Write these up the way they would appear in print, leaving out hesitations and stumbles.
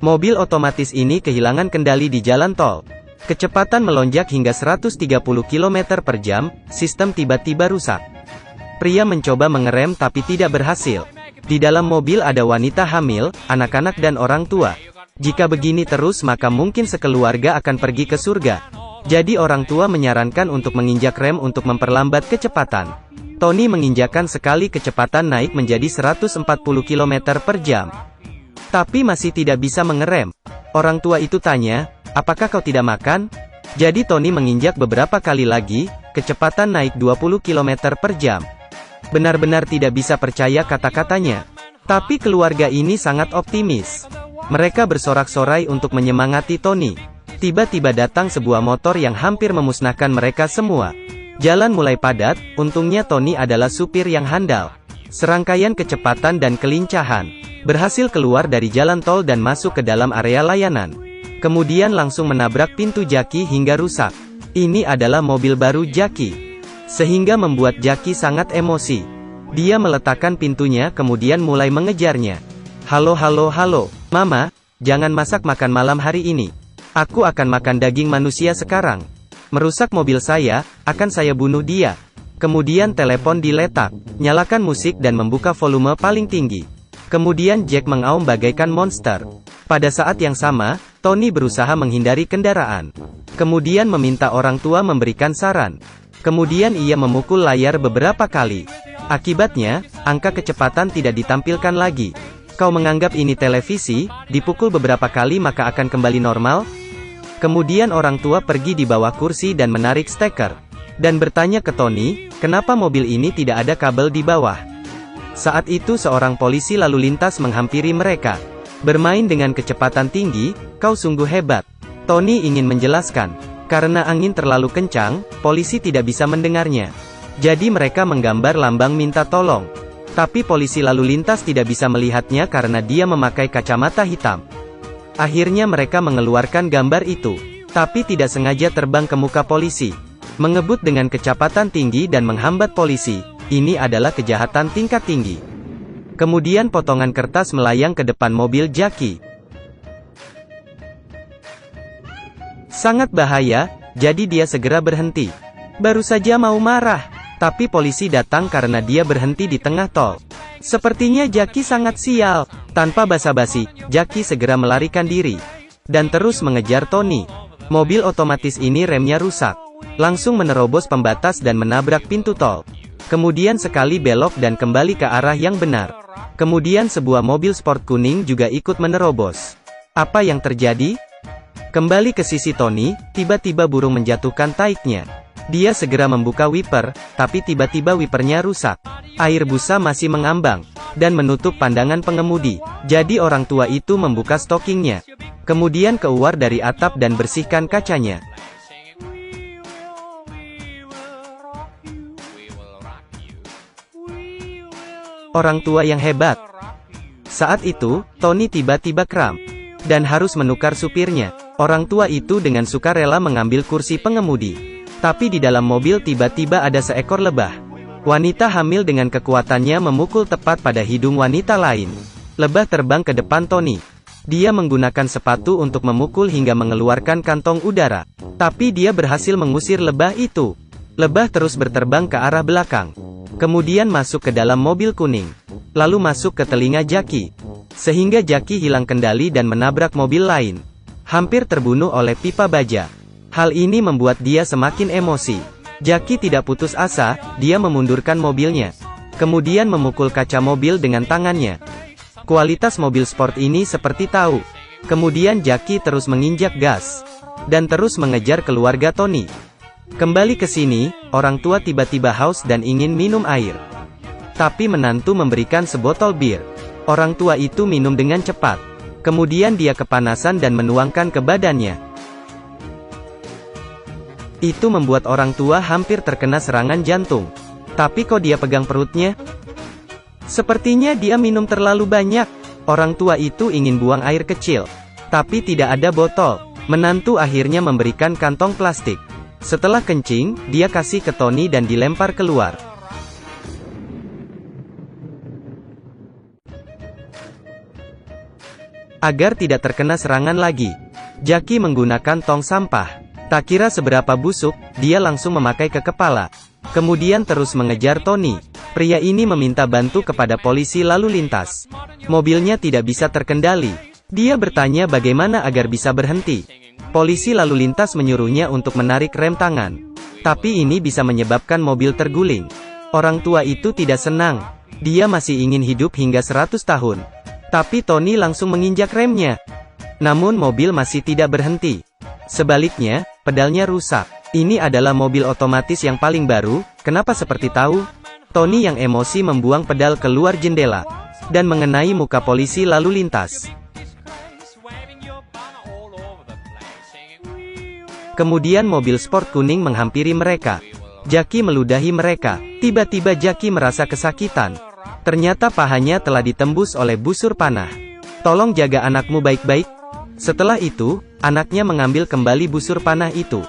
Mobil otomatis ini kehilangan kendali di jalan tol. Kecepatan melonjak hingga 130 km per jam, sistem tiba-tiba rusak. Pria mencoba mengerem tapi tidak berhasil. Di dalam mobil ada wanita hamil, anak-anak dan orang tua. Jika begini terus maka mungkin sekeluarga akan pergi ke surga. Jadi orang tua menyarankan untuk menginjak rem untuk memperlambat kecepatan. Tony menginjakkan sekali kecepatan naik menjadi 140 km per jam. Tapi masih tidak bisa mengerem. Orang tua itu tanya, apakah kau tidak makan? Jadi Tony menginjak beberapa kali lagi, kecepatan naik 20 km per jam. Benar-benar tidak bisa percaya kata-katanya. Tapi keluarga ini sangat optimis. Mereka bersorak-sorai untuk menyemangati Tony. Tiba-tiba datang sebuah motor yang hampir memusnahkan mereka semua. Jalan mulai padat, untungnya Tony adalah supir yang handal. Serangkaian kecepatan dan kelincahan. Berhasil keluar dari jalan tol dan masuk ke dalam area layanan. Kemudian langsung menabrak pintu Jackie hingga rusak. Ini adalah mobil baru Jackie. Sehingga membuat Jackie sangat emosi. Dia meletakkan pintunya kemudian mulai mengejarnya. Halo, Mama, jangan masak makan malam hari ini. Aku akan makan daging manusia sekarang. Merusak mobil saya, akan saya bunuh dia. Kemudian telepon diletak. Nyalakan musik dan membuka volume paling tinggi. Kemudian Jack mengaum bagaikan monster. Pada saat yang sama, Tony berusaha menghindari kendaraan. Kemudian meminta orang tua memberikan saran. Kemudian ia memukul layar beberapa kali. Akibatnya, angka kecepatan tidak ditampilkan lagi. Kau menganggap ini televisi, dipukul beberapa kali maka akan kembali normal? Kemudian orang tua pergi di bawah kursi dan menarik steker. Dan bertanya ke Tony, kenapa mobil ini tidak ada kabel di bawah? Saat itu seorang polisi lalu lintas menghampiri mereka. Bermain dengan kecepatan tinggi, kau sungguh hebat. Tony ingin menjelaskan. Karena angin terlalu kencang, polisi tidak bisa mendengarnya. Jadi mereka menggambar lambang minta tolong. Tapi polisi lalu lintas tidak bisa melihatnya karena dia memakai kacamata hitam. Akhirnya mereka mengeluarkan gambar itu. Tapi tidak sengaja terbang ke muka polisi. Mengebut dengan kecepatan tinggi dan menghambat polisi. Ini adalah kejahatan tingkat tinggi. Kemudian potongan kertas melayang ke depan mobil Jackie. Sangat bahaya, jadi dia segera berhenti. Baru saja mau marah, tapi polisi datang karena dia berhenti di tengah tol. Sepertinya Jackie sangat sial. Tanpa basa-basi, Jackie segera melarikan diri. Dan terus mengejar Tony. Mobil otomatis ini remnya rusak. Langsung menerobos pembatas dan menabrak pintu tol. Kemudian sekali belok dan kembali ke arah yang benar. Kemudian sebuah mobil sport kuning juga ikut menerobos. Apa yang terjadi? Kembali ke sisi Tony, tiba-tiba burung menjatuhkan taiknya. Dia segera membuka wiper, tapi tiba-tiba wipernya rusak. Air busa masih mengambang, dan menutup pandangan pengemudi. Jadi orang tua itu membuka stokingnya. Kemudian keluar dari atap dan bersihkan kacanya. Orang tua yang hebat. Saat itu, Tony tiba-tiba kram. Dan harus menukar supirnya. Orang tua itu dengan sukarela mengambil kursi pengemudi. Tapi di dalam mobil tiba-tiba ada seekor lebah. Wanita hamil dengan kekuatannya memukul tepat pada hidung wanita lain. Lebah terbang ke depan Tony. Dia menggunakan sepatu untuk memukul hingga mengeluarkan kantong udara. Tapi dia berhasil mengusir lebah itu. Lebah terus berterbang ke arah belakang. Kemudian masuk ke dalam mobil kuning. Lalu masuk ke telinga Jackie. Sehingga Jackie hilang kendali dan menabrak mobil lain. Hampir terbunuh oleh pipa baja. Hal ini membuat dia semakin emosi. Jackie tidak putus asa, dia memundurkan mobilnya. Kemudian memukul kaca mobil dengan tangannya. Kualitas mobil sport ini seperti tahu. Kemudian Jackie terus menginjak gas. Dan terus mengejar keluarga Tony. Kembali ke sini, orang tua tiba-tiba haus dan ingin minum air. Tapi menantu memberikan sebotol bir. Orang tua itu minum dengan cepat. Kemudian dia kepanasan dan menuangkan ke badannya. Itu membuat orang tua hampir terkena serangan jantung. Tapi kok dia pegang perutnya? Sepertinya dia minum terlalu banyak. Orang tua itu ingin buang air kecil. Tapi tidak ada botol. Menantu akhirnya memberikan kantong plastik. Setelah kencing, dia kasih ke Tony dan dilempar keluar. agar tidak terkena serangan lagi. Jackie menggunakan tong sampah. Tak kira seberapa busuk, dia langsung memakai ke kepala. Kemudian terus mengejar Tony. Pria ini meminta bantu kepada polisi lalu lintas. Mobilnya tidak bisa terkendali. Dia bertanya bagaimana agar bisa berhenti. Polisi lalu lintas menyuruhnya untuk menarik rem tangan. Tapi ini bisa menyebabkan mobil terguling. Orang tua itu tidak senang. Dia masih ingin hidup hingga 100 tahun. Tapi Tony langsung menginjak remnya. Namun mobil masih tidak berhenti. Sebaliknya, pedalnya rusak. Ini adalah mobil otomatis yang paling baru, kenapa seperti tahu? Tony yang emosi membuang pedal keluar jendela. Dan mengenai muka polisi lalu lintas. Kemudian mobil sport kuning menghampiri mereka. Jackie meludahi mereka. Tiba-tiba Jackie merasa kesakitan. Ternyata pahanya telah ditembus oleh busur panah. Tolong jaga anakmu baik-baik. Setelah itu, anaknya mengambil kembali busur panah itu.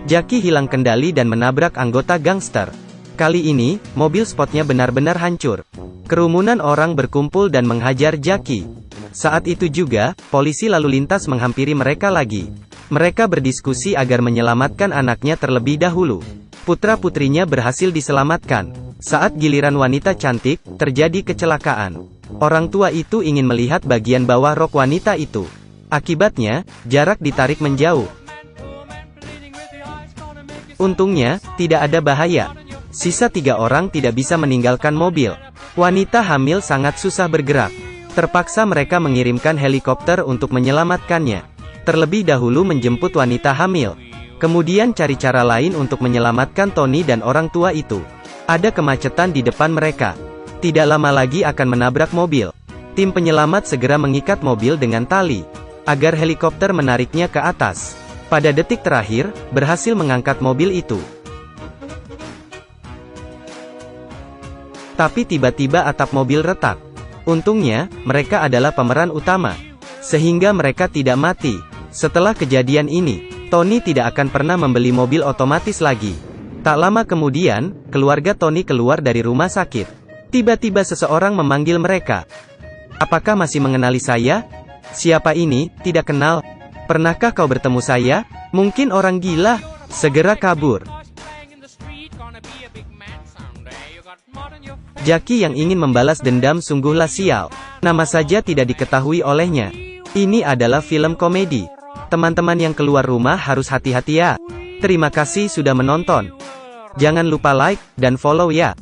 Jackie hilang kendali dan menabrak anggota gangster. Kali ini, mobil sportnya benar-benar hancur. Kerumunan orang berkumpul dan menghajar Jackie. Saat itu juga, polisi lalu lintas menghampiri mereka lagi. Mereka berdiskusi agar menyelamatkan anaknya terlebih dahulu. Putra-putrinya berhasil diselamatkan. Saat giliran wanita cantik, terjadi kecelakaan. Orang tua itu ingin melihat bagian bawah rok wanita itu. Akibatnya, jarak ditarik menjauh. Untungnya, tidak ada bahaya. Sisa 3 orang tidak bisa meninggalkan mobil. Wanita hamil sangat susah bergerak. Terpaksa mereka mengirimkan helikopter untuk menyelamatkannya. Terlebih dahulu menjemput wanita hamil. Kemudian cari cara lain untuk menyelamatkan Tony dan orang tua itu. Ada kemacetan di depan mereka. Tidak lama lagi akan menabrak mobil. Tim penyelamat segera mengikat mobil dengan tali, agar helikopter menariknya ke atas. Pada detik terakhir, berhasil mengangkat mobil itu. Tapi tiba-tiba atap mobil retak. Untungnya, mereka adalah pemeran utama. Sehingga mereka tidak mati. Setelah kejadian ini, Tony tidak akan pernah membeli mobil otomatis lagi. Tak lama kemudian, keluarga Tony keluar dari rumah sakit. Tiba-tiba seseorang memanggil mereka. Apakah masih mengenali saya? Siapa ini? Tidak kenal. Pernahkah kau bertemu saya? Mungkin orang gila. Segera kabur. Jackie yang ingin membalas dendam sungguhlah sial. Nama saja tidak diketahui olehnya. Ini adalah film komedi. Teman-teman yang keluar rumah harus hati-hati ya. Terima kasih sudah menonton. Jangan lupa like dan follow ya.